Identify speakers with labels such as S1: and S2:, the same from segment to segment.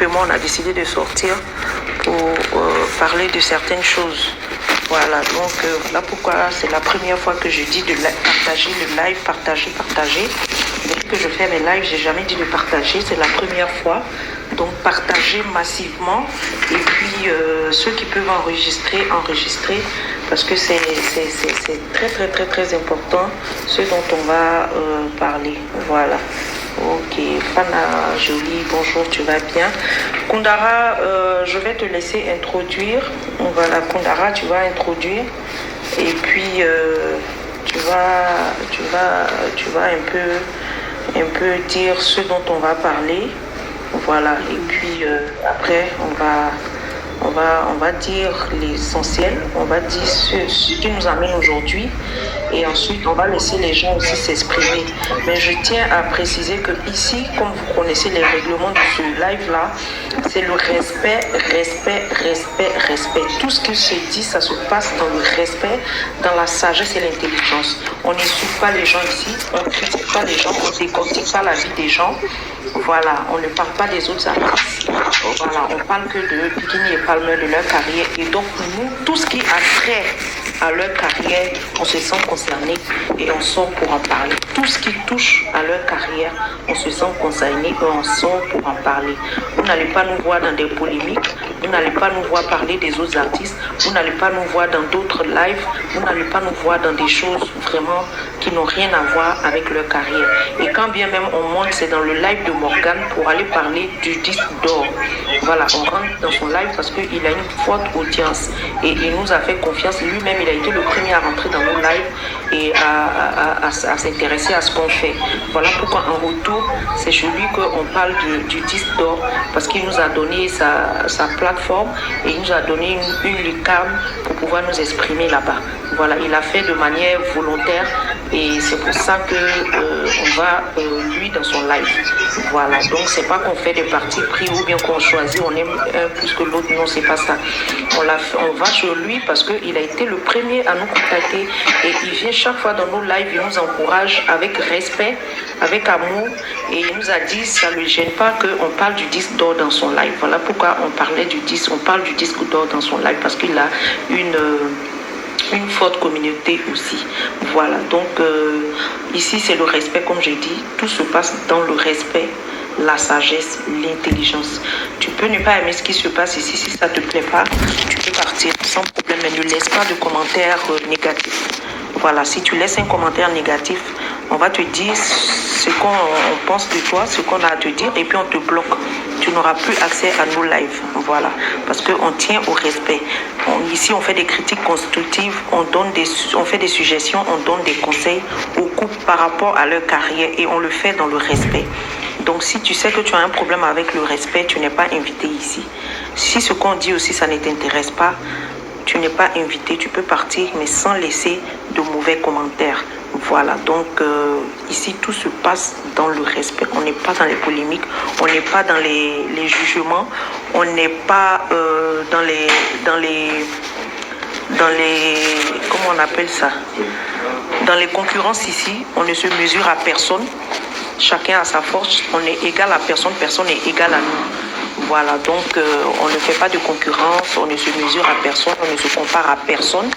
S1: et moi, on a décidé de sortir pour parler de certaines choses. Voilà, donc voilà pourquoi c'est la première fois que je dis de partager le live, partager. Depuis que je fais mes lives, j'ai jamais dit de partager, c'est la première fois. Donc partager massivement et puis ceux qui peuvent enregistrer, parce que c'est très important ce dont on va parler. Voilà. Ok, Fana Jolie, bonjour, tu vas bien? Kundara, je vais te laisser introduire. Voilà, Kundara, tu vas introduire et puis tu vas un peu dire ce dont on va parler. Voilà, et puis après on va dire l'essentiel, on va dire ce qui nous amène aujourd'hui et ensuite on va laisser les gens aussi s'exprimer. Mais je tiens à préciser que ici, comme vous connaissez les règlements de ce live-là, c'est le respect. Tout ce qui se dit, ça se passe dans le respect, dans la sagesse et l'intelligence. On n'insulte pas les gens ici, on ne critique pas les gens, on ne décortique pas la vie des gens. Voilà, on ne parle pas des autres artistes. Voilà, on parle que de Bikini et Palmer, de leur carrière. Et donc, nous, tout ce qui a trait à leur carrière, on se sent concerné et on sort pour en parler. Tout ce qui touche à leur carrière, on se sent concerné et on sort pour en parler. Vous n'allez pas nous voir dans des polémiques, vous n'allez pas nous voir parler des autres artistes, vous n'allez pas nous voir dans d'autres lives, vous n'allez pas nous voir dans des choses vraiment qui n'ont rien à voir avec leur carrière. Et quand bien même on monte, c'est dans le live de Morgan pour aller parler du disque d'or. Voilà, on rentre dans son live parce qu'il a une forte audience et il nous a fait confiance. Lui-même, il a été le premier à rentrer dans nos lives et à s'intéresser à ce qu'on fait. Voilà pourquoi en retour, c'est chez lui qu'on parle du disque d'or parce qu'il nous a donné sa plateforme et il nous a donné une lucarne pour pouvoir nous exprimer là-bas. Voilà, il a fait de manière volontaire et c'est pour ça que on va lui dans son live. Voilà, donc c'est pas qu'on fait des partis pris ou bien qu'on choisit, on aime un plus que l'autre, non, c'est pas ça. On va sur lui parce qu'il a été le premier à nous contacter et il vient chaque fois dans nos lives, il nous encourage avec respect, avec amour et il nous a dit ça ne le gêne pas qu'on parle du disque d'or dans son live. Voilà pourquoi on parle du disque d'or dans son live parce qu'il a une forte communauté aussi. Voilà, donc ici c'est le respect comme j'ai dit, tout se passe dans le respect, la sagesse, l'intelligence. Tu peux ne pas aimer ce qui se passe ici, si ça ne te plaît pas, tu peux partir sans problème, mais ne laisse pas de commentaires négatifs. Voilà, si tu laisses un commentaire négatif, on va te dire ce qu'on pense de toi, ce qu'on a à te dire, et puis on te bloque. Tu n'auras plus accès à nos lives. Voilà, parce qu'on tient au respect. Ici, on fait des critiques constructives, on fait des suggestions, on donne des conseils aux couples par rapport à leur carrière et on le fait dans le respect. Donc, si tu sais que tu as un problème avec le respect, tu n'es pas invité ici. Si ce qu'on dit aussi, ça ne t'intéresse pas, tu n'es pas invité, tu peux partir, mais sans laisser de mauvais commentaires. Voilà, donc ici tout se passe dans le respect. On n'est pas dans les polémiques, on n'est pas dans les jugements, on n'est pas dans les comment on appelle ça, dans les concurrences ici. On ne se mesure à personne. Chacun a sa force. On est égal à personne, personne n'est égal à nous. Voilà, donc on ne fait pas de concurrence, on ne se mesure à personne, on ne se compare à personne.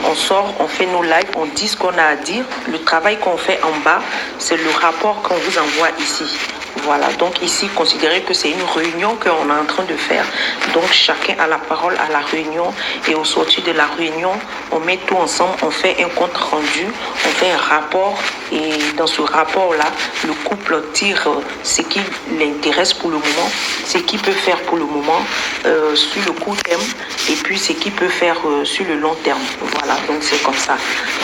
S1: On sort, on fait nos lives, on dit ce qu'on a à dire. Le travail qu'on fait en bas, c'est le rapport qu'on vous envoie ici. Voilà, donc ici, considérez que c'est une réunion qu'on est en train de faire. Donc, chacun a la parole à la réunion. Et au sortir de la réunion, on met tout ensemble, on fait un compte rendu, on fait un rapport. Et dans ce rapport-là, le couple tire ce qui l'intéresse pour le moment, ce qu'il peut faire pour le moment sur le court terme, et puis ce qu'il peut faire sur le long terme. Voilà, donc c'est comme ça.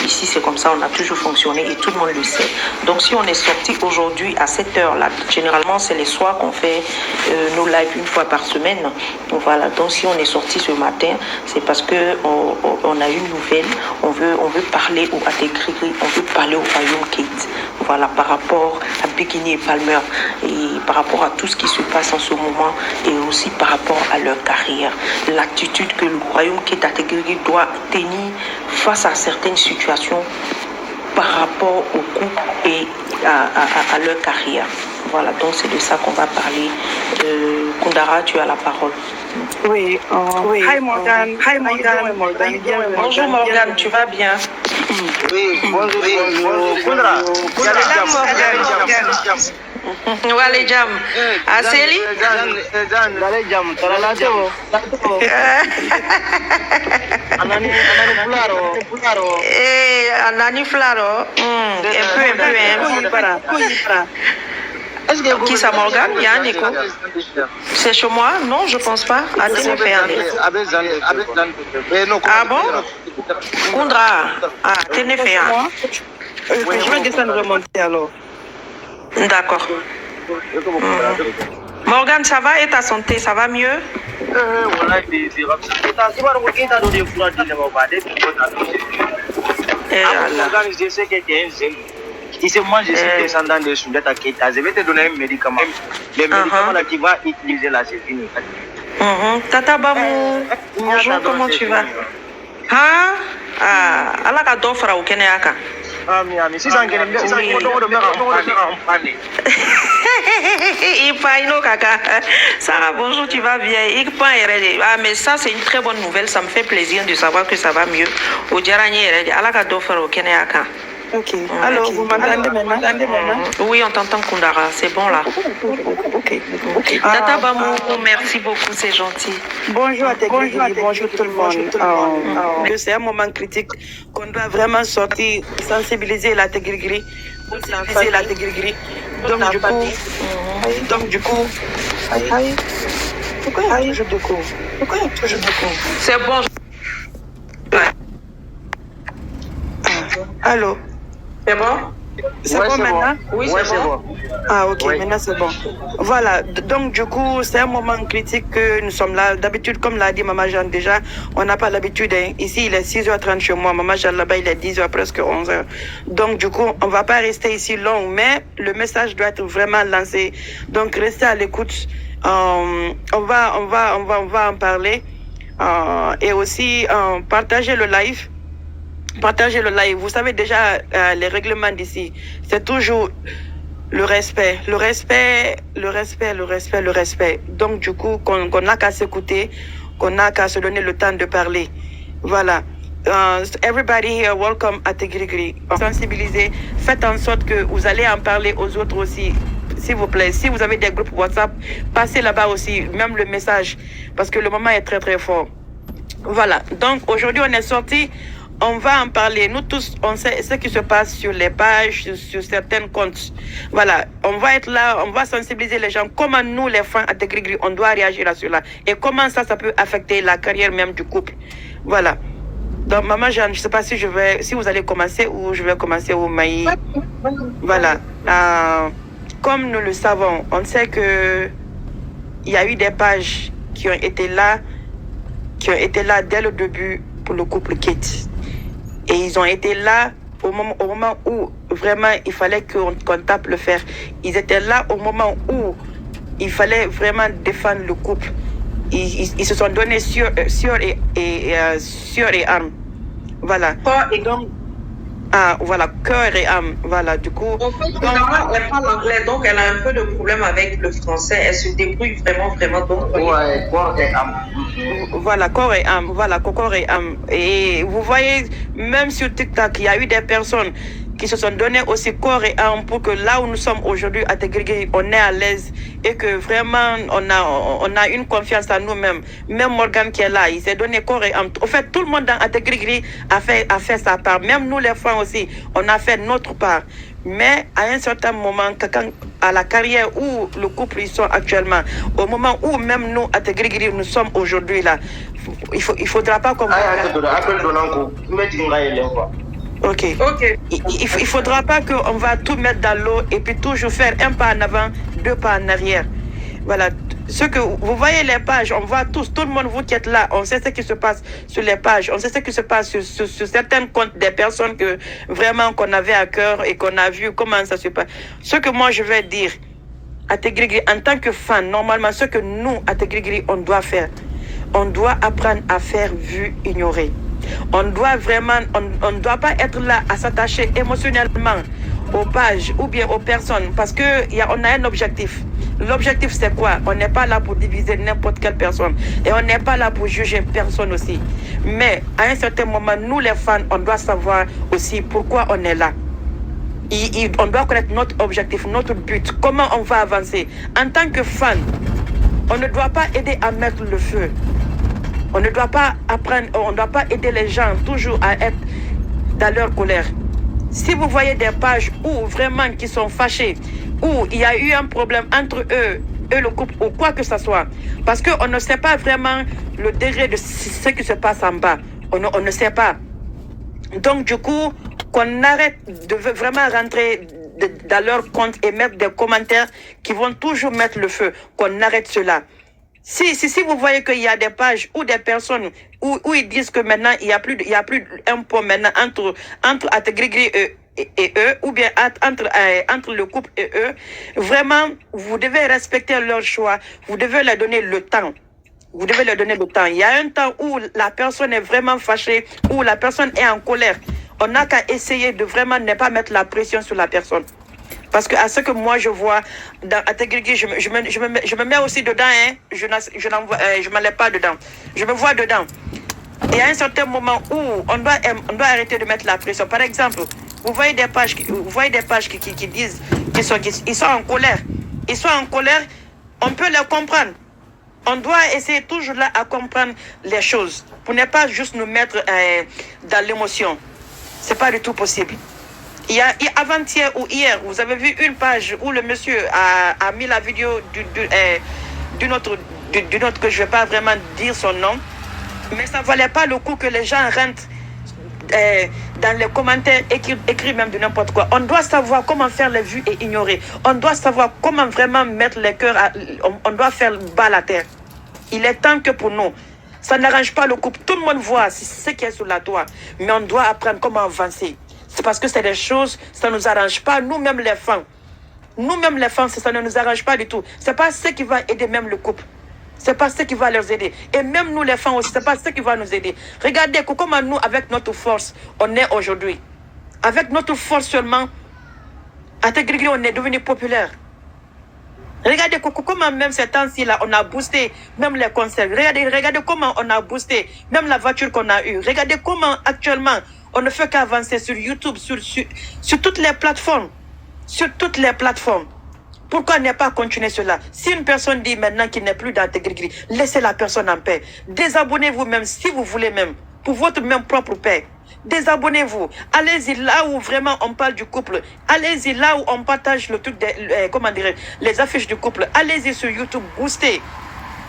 S1: Ici, c'est comme ça, on a toujours fonctionné et tout le monde le sait. Donc, si on est sorti aujourd'hui à cette heure-là, généralement, c'est les soirs qu'on fait nos lives une fois par semaine. Voilà, donc si on est sorti ce matin, c'est parce qu'on a une nouvelle, on veut parler au Ategrigri, on veut parler au Royaume Kate. Voilà, par rapport à Bikini et Palmer et par rapport à tout ce qui se passe en ce moment et aussi par rapport à leur carrière. L'attitude que le Royaume Kate Ategrigri doit tenir face à certaines situations par rapport au couple et à leur carrière. Voilà, donc c'est de ça qu'on va parler. Kundara Kundara, tu as la parole.
S2: Oui. Hi Morgan. Hi Morgan.
S1: Bonjour Morgan, tu vas bien?
S3: Oui, bonjour. Kundra.
S1: Wale jam. Aseli?
S3: Dale jam. Taralato. Anani Fularo.
S1: Anani Flaro. Un peu. Qui ça, Morgan? Il y a un écho. C'est chez moi? Non, je pense pas. Ah bon? Kundra. Ah, Ténéféa.
S2: Je vais descendre remonter alors.
S1: D'accord. Morgan, ça va et ta santé, ça va mieux?
S3: Si moi je suis descendant de Soudata Keita, je vais te donner un médicament. Le médicament là, tu vas utiliser là, c'est fini.
S1: Tata Bamou, bonjour, comment tu vas? Allah ka dɔ fara o kɛnɛya kan.
S3: Sisan kɛnɛ bɛ
S1: Ipaino Kaka. Sarah, bonjour, tu vas bien? Ah, mais ça, c'est une très bonne nouvelle. Ça me fait plaisir de savoir que ça va mieux. Au Djarani, Allah ka dɔ fara o kɛnɛya kan.
S2: Ok. Alors, vous m'entendez maintenant?
S1: Oui, on t'entend, Kundara. C'est bon, là.
S2: Ok.
S1: Tata Bamou, merci beaucoup, c'est gentil.
S2: Bonjour à bonjour tout le monde. C'est un moment critique qu'on doit vraiment sortir, sensibiliser la Tégrigri. Donc, du coup... Pourquoi il y a toujours de cours?
S1: C'est bon.
S2: Allô?
S1: C'est bon?
S2: C'est bon maintenant?
S1: Oui, c'est bon.
S2: Ah, ok, maintenant c'est bon. Voilà, donc du coup, c'est un moment critique que nous sommes là. D'habitude, comme l'a dit Maman Jeanne déjà, on n'a pas l'habitude. Hein. Ici, il est 6h30 chez moi. Maman Jeanne là-bas, il est 10h, presque 11h. Donc du coup, on ne va pas rester ici long, mais le message doit être vraiment lancé. Donc restez à l'écoute. On va en parler. Et aussi, partager le live. Vous savez déjà les règlements d'ici. C'est toujours le respect. Donc du coup, qu'on n'a qu'à s'écouter, qu'on n'a qu'à se donner le temps de parler. Voilà. Everybody here, welcome à Tégrigri. Sensibiliser. Faites en sorte que vous allez en parler aux autres aussi. S'il vous plaît, si vous avez des groupes WhatsApp, passez là-bas aussi, même le message, parce que le moment est très très fort. Voilà. Donc aujourd'hui, on est sorti. On va en parler. Nous tous, on sait ce qui se passe sur les pages, sur certains comptes. Voilà. On va être là, on va sensibiliser les gens. Comment nous, les femmes à Tégrigri, on doit réagir à cela. Et comment ça peut affecter la carrière même du couple. Voilà. Donc, Maman Jeanne, je ne sais pas si vous allez commencer ou je vais commencer au Maï. Voilà. Comme nous le savons, on sait que il y a eu des pages qui ont été là dès le début pour le couple Kate. Et ils ont été là au moment où vraiment il fallait qu'on tape le fer. Ils étaient là au moment où il fallait vraiment défendre le couple. Ils se sont donnés sur et âme. Voilà. Voilà, cœur et âme. Voilà, du coup.
S1: En fait, elle parle anglais, donc elle a un peu de problème avec le français. Elle se débrouille vraiment. Donc,
S3: ouais, corps et âme.
S2: Voilà, corps et âme. Voilà, corps et âme. Et vous voyez, même sur TikTok, il y a eu des personnes qui se sont données aussi corps et âme pour que là où nous sommes aujourd'hui à Tégrigri, on est à l'aise et que vraiment on a une confiance en nous-mêmes. Même Morgan qui est là, il s'est donné corps et âme. En fait, tout le monde dans Tégrigri a fait sa part. Même nous les femmes aussi, on a fait notre part. Mais à un certain moment, quand à la carrière où le couple ils sont actuellement, au moment où même nous à Tégrigri nous sommes aujourd'hui là, il faudra pas qu'on Ok. Il faudra pas qu'on va tout mettre dans l'eau et puis toujours faire un pas en avant, deux pas en arrière. Voilà. Ce que vous voyez les pages, on voit tout le monde, vous qui êtes là, on sait ce qui se passe sur les pages, on sait ce qui se passe sur certains comptes des personnes que vraiment qu'on avait à cœur et qu'on a vu comment ça se passe. Ce que moi je vais dire à Tégrigri en tant que fan, normalement ce que nous à Tégrigri on doit faire, on doit apprendre à faire vu, ignorer. On doit vraiment, on ne doit pas être là à s'attacher émotionnellement aux pages ou bien aux personnes parce qu'on a un objectif. L'objectif, c'est quoi? On n'est pas là pour diviser n'importe quelle personne. Et on n'est pas là pour juger personne aussi. Mais à un certain moment, nous les fans, on doit savoir aussi pourquoi on est là. On doit connaître notre objectif, notre but, comment on va avancer. En tant que fan, on ne doit pas aider à mettre le feu. On ne doit pas apprendre, on ne doit pas aider les gens toujours à être dans leur colère. Si vous voyez des pages où vraiment qui sont fâchés, où il y a eu un problème entre eux et le couple ou quoi que ce soit, parce qu'on ne sait pas vraiment le degré de ce qui se passe en bas. On ne sait pas. Donc du coup, qu'on arrête de vraiment rentrer dans leur compte et mettre des commentaires qui vont toujours mettre le feu. Qu'on arrête cela. Si vous voyez qu'il y a des pages ou des personnes où ils disent que maintenant il y a plus un pont maintenant entre Ategrigri et eux, ou bien entre le couple et eux, vraiment, vous devez respecter leur choix, vous devez leur donner le temps. Vous devez leur donner le temps. Il y a un temps où la personne est vraiment fâchée, où la personne est en colère. On n'a qu'à essayer de vraiment ne pas mettre la pression sur la personne. Parce que à ce que moi je vois dans Ategrigri, je me mets aussi dedans, hein. Je ne m'enlève pas dedans. Je me vois dedans. Et à un certain moment où on doit arrêter de mettre la pression. Par exemple, vous voyez des pages qui disent qu'ils sont en colère. Ils sont en colère, on peut les comprendre. On doit essayer toujours là à comprendre les choses. Pour ne pas juste nous mettre dans l'émotion. C'est pas du tout possible. Il y a avant-hier ou hier, vous avez vu une page où le monsieur a mis la vidéo d'une autre que je ne vais pas vraiment dire son nom. Mais ça ne valait pas le coup que les gens rentrent dans les commentaires et écrivent même de n'importe quoi. On doit savoir comment faire les vues et ignorer. On doit savoir comment vraiment mettre les cœurs, on doit faire bas la terre. Il est temps que pour nous, ça n'arrange pas le couple. Tout le monde voit ce qui est sur la toile. Mais on doit apprendre comment avancer. C'est parce que c'est des choses, ça ne nous arrange pas, nous-mêmes les femmes. Nous-mêmes les femmes, ça ne nous arrange pas du tout. Ce n'est pas ce qui va aider même le couple. Ce n'est pas ce qui va leur aider. Et même nous les femmes aussi, ce n'est pas ce qui va nous aider. Regardez comment nous, avec notre force, on est aujourd'hui. Avec notre force seulement, à Ategrigri, on est devenu populaire. Regardez comment même ces temps-ci là, on a boosté même les concerts. Regardez comment on a boosté même la voiture qu'on a eue. Regardez comment actuellement on ne fait qu'avancer sur YouTube, sur toutes les plateformes. Sur toutes les plateformes. Pourquoi ne pas continuer cela? Si une personne dit maintenant qu'il n'est plus dans Ategrigri, laissez la personne en paix. Désabonnez-vous même si vous voulez même, pour votre même propre paix. Désabonnez-vous. Allez-y là où vraiment on parle du couple. Allez-y là où on partage le truc les affiches du couple. Allez-y sur YouTube, boostez.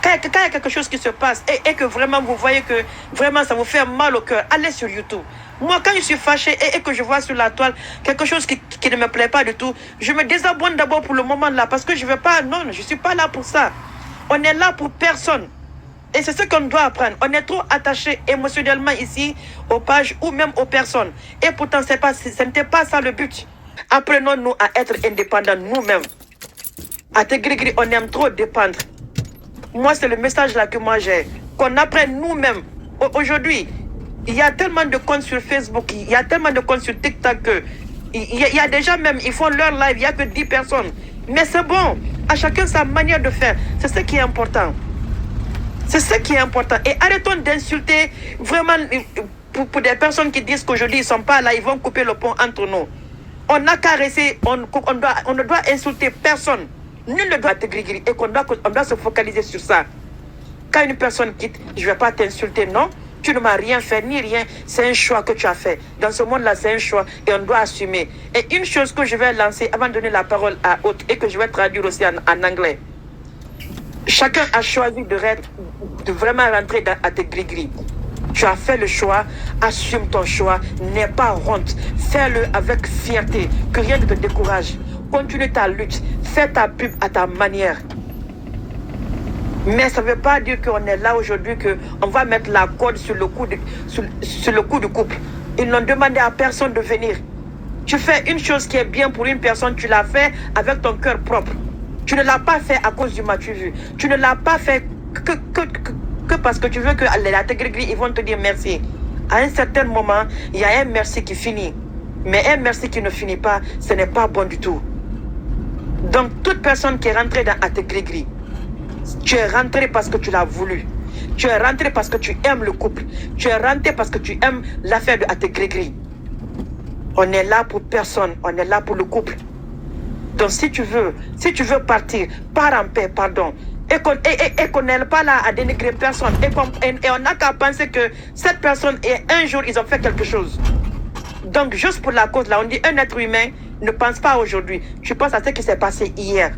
S2: Quand il y a quelque chose qui se passe et que vraiment vous voyez que vraiment ça vous fait mal au cœur, allez sur YouTube. Moi, quand je suis fâché et que je vois sur la toile quelque chose qui ne me plaît pas du tout, je me désabonne d'abord pour le moment là parce que je ne veux pas, non, je ne suis pas là pour ça. On est là pour personne. Et c'est ce qu'on doit apprendre. On est trop attaché émotionnellement ici aux pages ou même aux personnes. Et pourtant, ce n'était pas ça le but. Apprenons-nous à être indépendants nous-mêmes. À Ategrigri, on aime trop dépendre. Moi, c'est le message là que moi j'ai. Qu'on apprenne nous-mêmes. Aujourd'hui, il y a tellement de comptes sur Facebook, il y a tellement de comptes sur TikTok que il y a déjà même, ils font leur live, il n'y a que 10 personnes. Mais c'est bon. À chacun sa manière de faire. C'est ce qui est important. C'est ce qui est important. Et arrêtons d'insulter vraiment pour des personnes qui disent qu'aujourd'hui ils ne sont pas là, ils vont couper le pont entre nous. On n'a qu'à rester, on ne doit insulter personne. Nul ne doit Ategrigri et on doit se focaliser sur ça. Quand une personne quitte, je ne vais pas t'insulter, non. Tu ne m'as rien fait, ni rien. C'est un choix que tu as fait. Dans ce monde-là, c'est un choix et on doit assumer. Et une chose que je vais lancer avant de donner la parole à autre et que je vais traduire aussi en anglais. Chacun a choisi de vraiment rentrer dans Ategrigri. Tu as fait le choix, assume ton choix, n'aie pas honte. Fais-le avec fierté, que rien ne te décourage. Continue ta lutte, fais ta pub à ta manière. Mais ça ne veut pas dire qu'on est là aujourd'hui, qu'on va mettre la corde sur le cou du couple. Ils n'ont demandé à personne de venir. Tu fais une chose qui est bien pour une personne, tu l'as fait avec ton cœur propre. Tu ne l'as pas fait à cause du match vu. Tu ne l'as pas fait que parce que tu veux que les Ategrigri, ils vont te dire merci. À un certain moment, il y a un merci qui finit. Mais un merci qui ne finit pas, ce n'est pas bon du tout. Donc, toute personne qui est rentrée dans Ategrigri, tu es rentré parce que tu l'as voulu. Tu es rentré parce que tu aimes le couple. Tu es rentré parce que tu aimes l'affaire de Ategrigri. On est là pour personne. On est là pour le couple. Donc, si tu veux partir, pars en paix, pardon. Et qu'on n'est pas là à dénigrer personne. Et on n'a qu'à penser que cette personne, un jour, ils ont fait quelque chose. Donc, juste pour la cause, là, on dit un être humain ne pense pas aujourd'hui. Tu penses à ce qui s'est passé hier.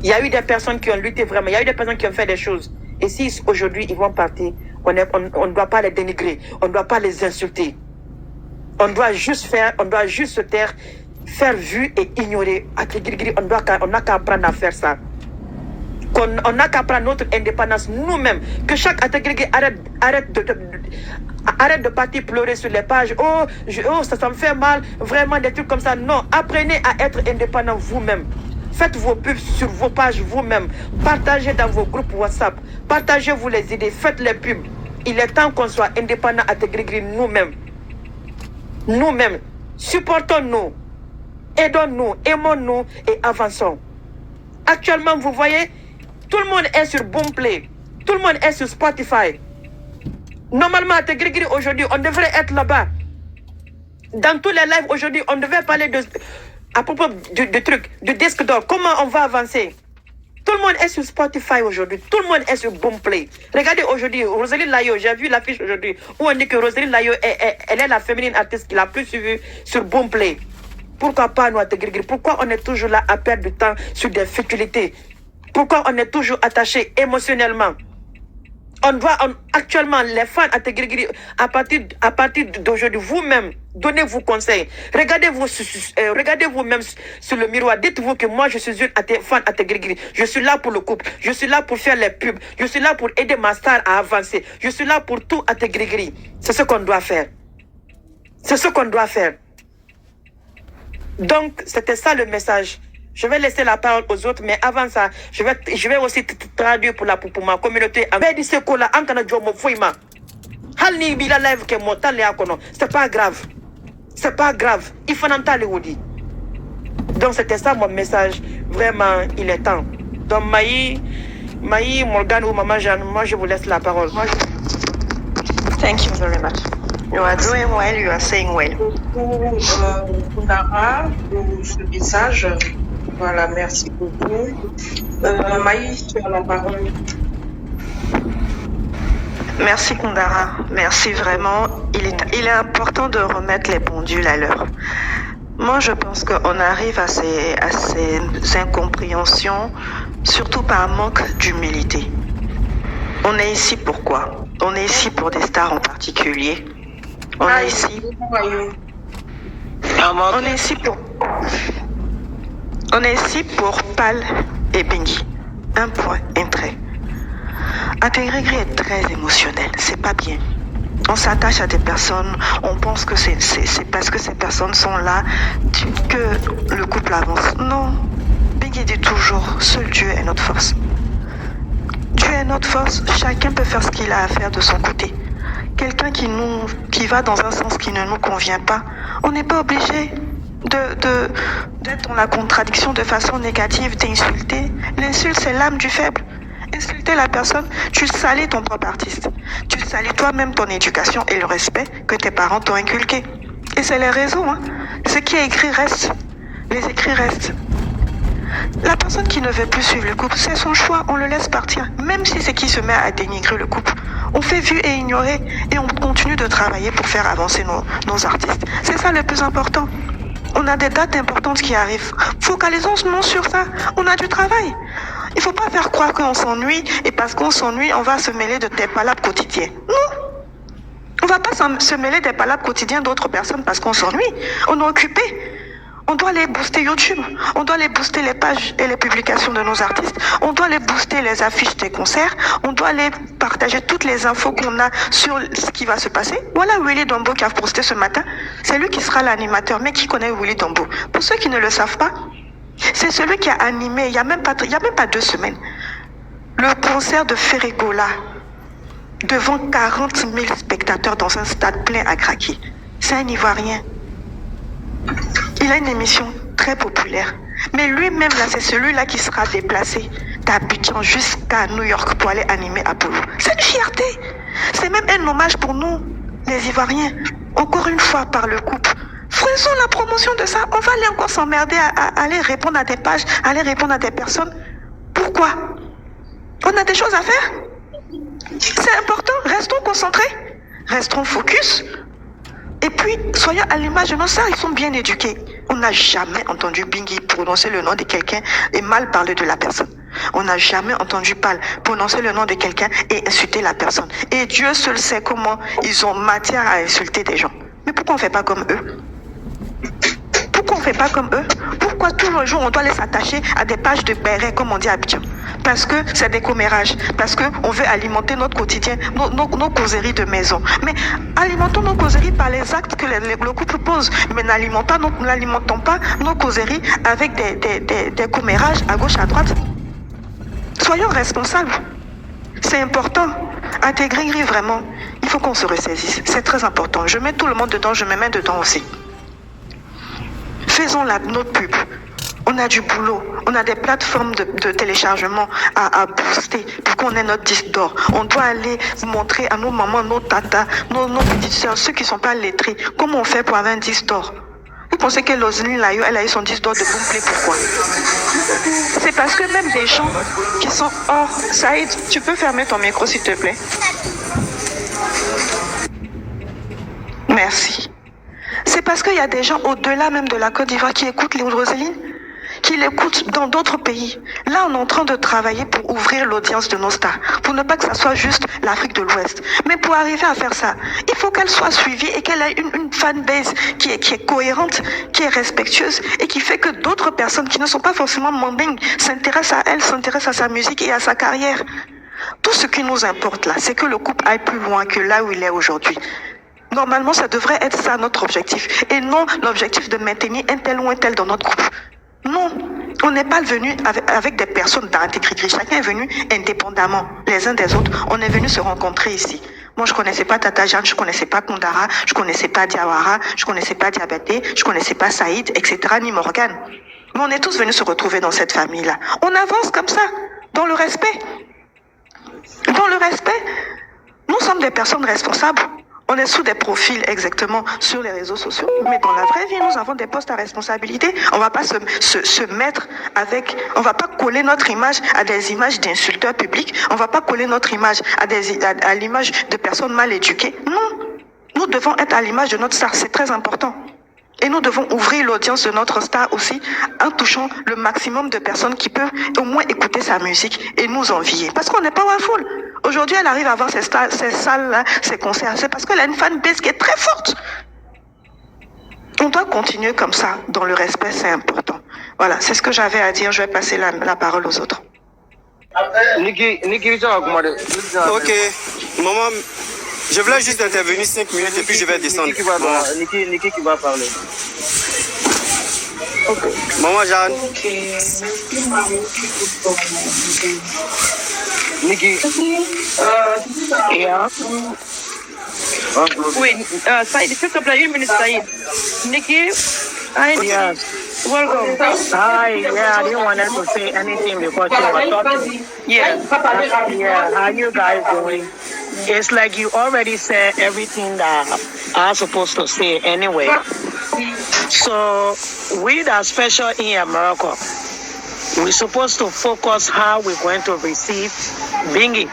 S2: Il y a eu des personnes qui ont lutté vraiment. Il y a eu des personnes qui ont fait des choses. Et si aujourd'hui, ils vont partir, on ne doit pas les dénigrer. On ne doit pas les insulter. On doit juste se taire, faire vue et ignorer. On n'a qu'à apprendre à faire ça. On n'a qu'à prendre notre indépendance nous-mêmes. Que chaque Ategrigri arrête de partir pleurer sur les pages. Oh, ça me fait mal. Vraiment, des trucs comme ça. Non, apprenez à être indépendant vous-même. Faites vos pubs sur vos pages vous-même. Partagez dans vos groupes WhatsApp. Partagez-vous les idées. Faites les pubs. Il est temps qu'on soit indépendant Ategrigri nous-mêmes. Nous-mêmes. Supportons-nous. Aidons-nous. Aimons-nous et avançons. Actuellement, vous voyez, tout le monde est sur Boomplay. Tout le monde est sur Spotify. Normalement, à Ategrigri aujourd'hui, on devrait être là-bas. Dans tous les lives aujourd'hui, on devait parler à propos du truc, du disque d'or. Comment on va avancer? Tout le monde est sur Spotify aujourd'hui. Tout le monde est sur Boomplay. Regardez aujourd'hui, Rosalie Layo, j'ai vu l'affiche aujourd'hui où on dit que Rosalie Layo, elle est la féminine artiste qui l'a plus suivie sur Boomplay. Pourquoi pas nous à Ategrigri? Pourquoi on est toujours là à perdre du temps sur des futilités? Pourquoi on est toujours attaché émotionnellement? Actuellement, les fans à Ategrigri, à partir d'aujourd'hui, vous-même, donnez vos conseils. Regardez-vous même sur le miroir. Dites-vous que moi, je suis une fan à Ategrigri. Je suis là pour le couple. Je suis là pour faire les pubs. Je suis là pour aider ma star à avancer. Je suis là pour tout à Ategrigri. C'est ce qu'on doit faire. C'est ce qu'on doit faire. Donc, c'était ça le message. Je vais laisser la parole aux autres, mais avant ça, je vais aussi traduire pour ma communauté. C'est pas grave. C'est pas grave. Il faut n'entendre les. Donc, c'était ça mon message. Vraiment, il est temps. Donc, Maï, Morgan ou Maman Jeanne, moi, je vous laisse la parole.
S1: Thank you very much. You are doing well, you are saying well.
S4: Pour Nara, pour ce message. Voilà, merci beaucoup. Maïs, tu as la parole.
S1: Merci Kundara, merci vraiment. Il est important de remettre les pendules à l'heure. Moi, je pense qu'on arrive à ces incompréhensions, surtout par manque d'humilité. On est ici pour quoi? On est ici pour des stars en particulier. On est ici pour Pal et Bengi. Un point, un trait. Ategrigri est très émotionnel, c'est pas bien. On s'attache à des personnes, on pense que c'est parce que ces personnes sont là que le couple avance. Non, Bengi dit toujours, seul Dieu est notre force. Dieu est notre force, chacun peut faire ce qu'il a à faire de son côté. Quelqu'un qui va dans un sens qui ne nous convient pas, on n'est pas obligé d'être dans la contradiction de façon négative, d'insulter. L'insulte, c'est l'âme du faible. Insulter la personne, tu salis ton propre artiste. Tu salis toi-même ton éducation et le respect que tes parents t'ont inculqué. Et c'est les réseaux, hein. Ce qui est écrit reste. Les écrits restent. La personne qui ne veut plus suivre le couple, c'est son choix, on le laisse partir. Même si c'est qui se met à dénigrer le couple. On fait vue et ignorer et on continue de travailler pour faire avancer nos artistes. C'est ça le plus important. On a des dates importantes qui arrivent. Focalisons-nous sur ça. On a du travail. Il ne faut pas faire croire qu'on s'ennuie et parce qu'on s'ennuie, on va se mêler de tes palabres quotidiennes. Non. On ne va pas se mêler des palabres quotidiennes d'autres personnes parce qu'on s'ennuie. On est occupé. On doit les booster YouTube. On doit les booster les pages et les publications de nos artistes. On doit les booster les affiches des concerts. On doit les partager toutes les infos qu'on a sur ce qui va se passer. Voilà Willy Dombo qui a posté ce matin. C'est lui qui sera l'animateur. Mais qui connaît Willy Dombo? Pour ceux qui ne le savent pas, c'est celui qui a animé, il n'y a même pas 2 semaines, le concert de Ferregola devant 40 000 spectateurs dans un stade plein à craquer. C'est un Ivoirien. Il a une émission très populaire.
S5: Mais lui-même, là, c'est celui-là qui sera déplacé d'Abidjan jusqu'à New York pour aller animer Apollo. C'est une fierté. C'est même un hommage pour nous, les Ivoiriens. Encore une fois, par le couple. Faisons la promotion de ça. On va aller encore s'emmerder à aller répondre à des pages, à aller répondre à des personnes. Pourquoi? On a des choses à faire. C'est important. Restons concentrés. Restons focus. Et puis, soyons à l'image de nos sœurs, ils sont bien éduqués. On n'a jamais entendu Bingi prononcer le nom de quelqu'un et mal parler de la personne. On n'a jamais entendu Pal prononcer le nom de quelqu'un et insulter la personne. Et Dieu seul sait comment ils ont matière à insulter des gens. Mais pourquoi on ne fait pas comme eux? Pourquoi on ne fait pas comme eux? Pourquoi tous les jours on doit les attacher à des pages de béret, comme on dit à Abidjan? Parce que c'est des commérages, parce qu'on veut alimenter notre quotidien, nos causeries de maison. Mais alimentons nos causeries par les actes que le couple pose. Mais n'alimentons pas nos causeries avec des commérages à gauche, à droite. Soyons responsables. C'est important. Intégrer vraiment. Il faut qu'on se ressaisisse. C'est très important. Je mets tout le monde dedans, je me mets dedans aussi. Faisons notre pub. On a du boulot. On a des plateformes de téléchargement à booster pour qu'on ait notre disque d'or. On doit aller montrer à nos mamans, nos tatas, nos petites soeurs, ceux qui ne sont pas lettrés, comment on fait pour avoir un disque d'or. Vous pensez que Loseline, elle a eu son disque d'or de Boomplay, pourquoi? C'est parce que même des gens qui sont hors... Saïd, tu peux fermer ton micro, s'il te plaît? Merci. C'est parce qu'il y a des gens au-delà même de la Côte d'Ivoire qui écoutent les Roseline, qui l'écoutent dans d'autres pays. Là, on est en train de travailler pour ouvrir l'audience de nos stars, pour ne pas que ça soit juste l'Afrique de l'Ouest. Mais pour arriver à faire ça, il faut qu'elle soit suivie et qu'elle ait une fanbase qui est cohérente, qui est respectueuse et qui fait que d'autres personnes qui ne sont pas forcément mandingues s'intéressent à elle, s'intéressent à sa musique et à sa carrière. Tout ce qui nous importe là, c'est que le couple aille plus loin que là où il est aujourd'hui. Normalement, ça devrait être ça notre objectif et non l'objectif de maintenir un tel ou un tel dans notre couple. Non, on n'est pas venu avec des personnes d'intégrité. Chacun est venu indépendamment, les uns des autres. On est venu se rencontrer ici. Moi, je ne connaissais pas Tata Jeanne, je ne connaissais pas Kondara, je ne connaissais pas Diawara, je ne connaissais pas Diabaté, je ne connaissais pas Saïd, etc., ni Morgane. Mais on est tous venus se retrouver dans cette famille-là. On avance comme ça, dans le respect. Dans le respect, nous sommes des personnes responsables. On est sous des profils exactement sur les réseaux sociaux, mais dans la vraie vie, nous avons des postes à responsabilité. On ne va pas se mettre avec, on ne va pas coller notre image à des images d'insulteurs publics, on ne va pas coller notre image à l'image de personnes mal éduquées. Non, nous devons être à l'image de notre star, c'est très important. Et nous devons ouvrir l'audience de notre star aussi en touchant le maximum de personnes qui peuvent au moins écouter sa musique et nous envier. Parce qu'on n'est pas Powerful. Aujourd'hui, elle arrive à avoir ces salles-là, ces concerts. C'est parce qu'elle a une fanbase qui est très forte. On doit continuer comme ça, dans le respect, c'est important. Voilà, c'est ce que j'avais à dire. Je vais passer la parole aux autres.
S6: Ok, maman, je voulais juste intervenir 5 minutes et puis je vais descendre.
S3: Niki qui va parler.
S6: Ok. Maman Jeanne.
S3: Niki.
S2: Yeah. Oui, Saïd, s'il te plaît, 1 minute, Saïd. Niki,
S7: Yes.
S2: welcome.
S7: Hi, yeah, I didn't want to say anything because you were talking.
S2: Yeah.
S7: Yeah, how you guys doing? It's like you already said everything that I'm supposed to say anyway. So, we that special in America, we're supposed to focus how we're going to receive Bingi.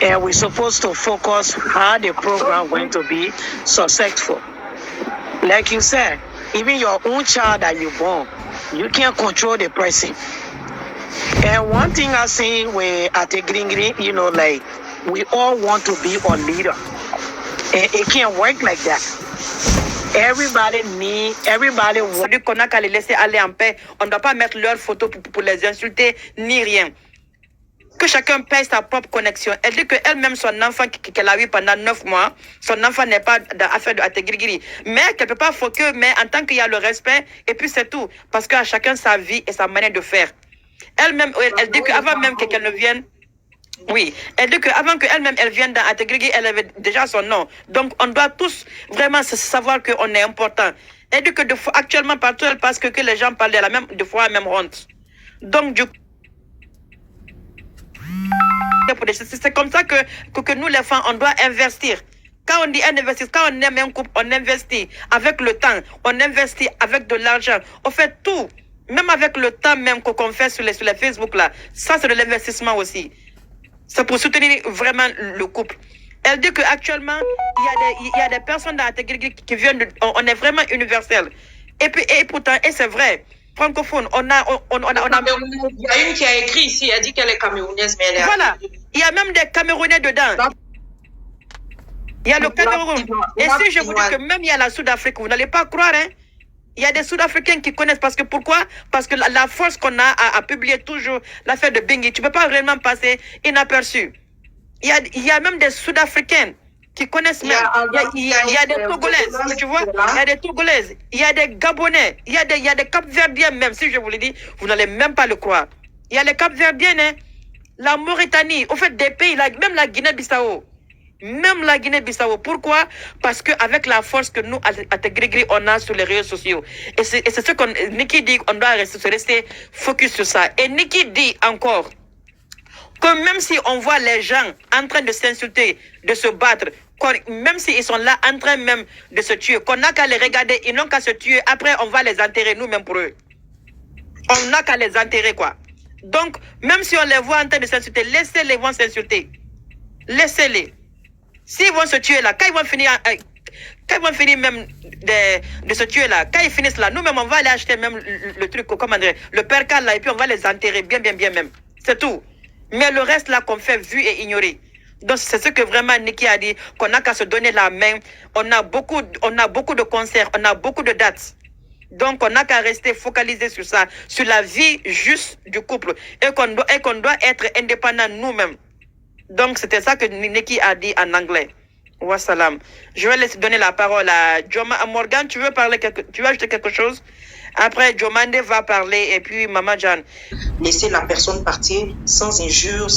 S7: And we're supposed to focus how the program going to be successful. Like you said, even your own child that you born, you can't control the person. And one thing I say at the Green, you know, like, we all want to be a leader. And it can't work like that. Everybody wants.
S2: Celui qu'on a qu'à les laisser aller en paix. On ne doit pas mettre leurs photos pour les insulter, ni rien. Que chacun paye sa propre connexion. Elle dit qu'elle-même, son enfant qu'elle a eu pendant 9 mois, son enfant n'est pas d'affaire de Ategrigiri. Mais qu'elle ne peut pas foquer, mais en tant qu'il y a le respect, et puis c'est tout. Parce qu'à chacun sa vie et sa manière de faire. Elle-même, elle dit qu'avant même qu'elle ne vienne, Oui, elle dit qu'avant qu'elle-même elle vienne dans Ategrigui, elle avait déjà son nom. Donc on doit tous vraiment savoir qu'on est important. Elle dit que actuellement partout elle passe que les gens parlent de la même, de fois la même honte. Donc du coup, c'est comme ça que nous les femmes on doit investir. Quand on dit quand on aime un couple, on investit avec le temps, on investit avec de l'argent, on fait tout. Même avec le temps même qu'on fait sur les Facebook là, ça c'est de l'investissement aussi. C'est pour soutenir vraiment le couple. Elle dit qu'actuellement, il y a des personnes dans la qui viennent on est vraiment universel. Et pourtant, et c'est vrai, francophone, on a...
S4: Il y a une qui a écrit ici, elle dit qu'elle est camerounaise, mais elle est...
S2: Voilà, il y a même des Camerounais dedans. Il y a le Cameroun. Et si je vous dis que même il y a la Sud-Afrique, vous n'allez pas croire, hein. Il y a des Sud-Africains qui connaissent. Parce que pourquoi? Parce que la force qu'on a à publier toujours l'affaire de Bingi, tu ne peux pas vraiment passer inaperçu. Il y a même des Sud-Africains qui connaissent même. Il y a des Togolaises, tu vois. Il y a des Togolaises. Il y a des Gabonais. Il y a des Cap-Verdiens même. Si je vous le dis, vous n'allez même pas le croire. Il y a les Cap-Verdiens, hein. La Mauritanie. Au fait, des pays, même la Guinée-Bissau. Même la Guinée-Bissau. Pourquoi? Parce qu'avec la force que nous, à Tegrigri, on a sur les réseaux sociaux. Et c'est ce qu'on Nikki dit, on doit rester focus sur ça. Et Nikki dit encore que même si on voit les gens en train de s'insulter, de se battre, même s'ils sont là en train même de se tuer, qu'on n'a qu'à les regarder, ils n'ont qu'à se tuer, après on va les enterrer nous-mêmes pour eux. On n'a qu'à les enterrer, quoi. Donc, même si on les voit en train de s'insulter, laissez-les vont s'insulter. Laissez-les. S'ils vont se tuer là, quand ils vont finir même de se tuer là, quand ils finissent là, nous-mêmes, on va aller acheter même le truc, comment dire, le percal là, et puis on va les enterrer bien même. C'est tout. Mais le reste là qu'on fait vu et ignoré. Donc c'est ce que vraiment Nikki a dit, qu'on n'a qu'à se donner la main. On a beaucoup de concerts, on a beaucoup de dates. Donc on n'a qu'à rester focalisé sur ça, sur la vie juste du couple. Et qu'on doit être indépendant nous-mêmes. Donc, c'était ça que Nikki a dit en anglais. Wassalam. Je vais laisser donner la parole à Morgan. Tu veux ajouter quelque chose? Après, Jomande va parler et puis Mama Jan.
S4: Laisser la personne partir sans injure,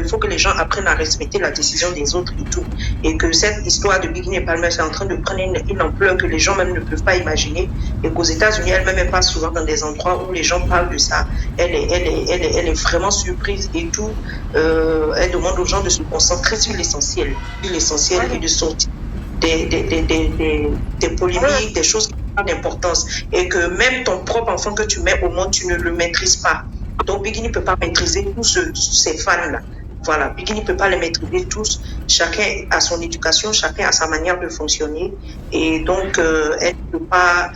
S4: il faut que les gens apprennent à respecter la décision des autres et tout. Et que cette histoire de Bikini et Palmer est en train de prendre une ampleur que les gens même ne peuvent pas imaginer. Et qu'aux États-Unis, elle-même passe souvent dans des endroits où les gens parlent de ça. Elle est vraiment surprise et tout. Elle demande aux gens de se concentrer sur l'essentiel. Et de sortir des polémiques, des choses qui ont d'importance. Et que même ton propre enfant que tu mets au monde, tu ne le maîtrises pas. Donc Bikini ne peut pas maîtriser tous ces fans-là. Voilà, Bikini ne peut pas les maîtriser tous. Chacun a son éducation, chacun a sa manière de fonctionner. Et donc, elle ne peut pas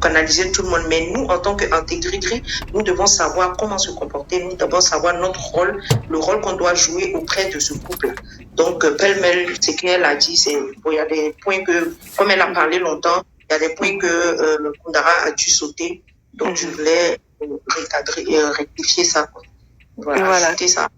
S4: canaliser tout le monde. Mais nous, en tant qu'intégrité, nous devons savoir comment se comporter. Nous devons savoir notre rôle, le rôle qu'on doit jouer auprès de ce couple. Donc, pêle-mêle, ce qu'elle a dit, c'est il y a des points que, comme elle a parlé longtemps, il y a des points que Kundara a dû sauter. Donc, je voulais rectifier ça. Voilà. C'était ça.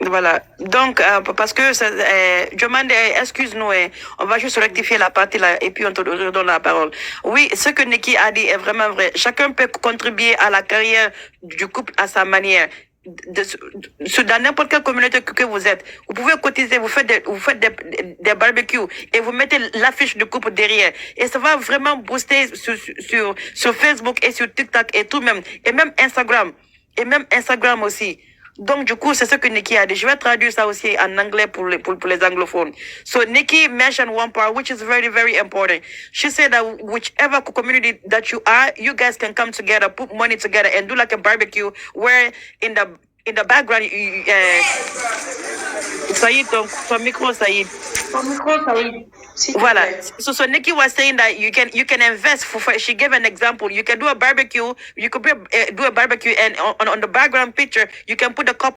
S2: Voilà. Donc, parce que, je demande, excuse-nous, on va juste rectifier la partie là, et puis on te redonne la parole. Oui, ce que Nikki a dit est vraiment vrai. Chacun peut contribuer à la carrière du couple à sa manière. Dans n'importe quelle communauté que vous êtes, vous pouvez cotiser, vous faites des barbecues et vous mettez l'affiche du couple derrière et ça va vraiment booster sur Facebook et sur TikTok et tout même, et même Instagram aussi. Donc, du coup, c'est ce que Nikki a dit. Je vais traduire ça aussi en anglais pour les anglophones. So, Nikki mentioned one part, which is very, very important. She said that whichever community that you are, you guys can come together, put money together, and do like a barbecue where in the background, Saïd, ton micro, Saïd. Voilà. So Nikki was saying that you can invest she gave an example. You can do a barbecue. You could do a barbecue, and on the background picture, you can put a couple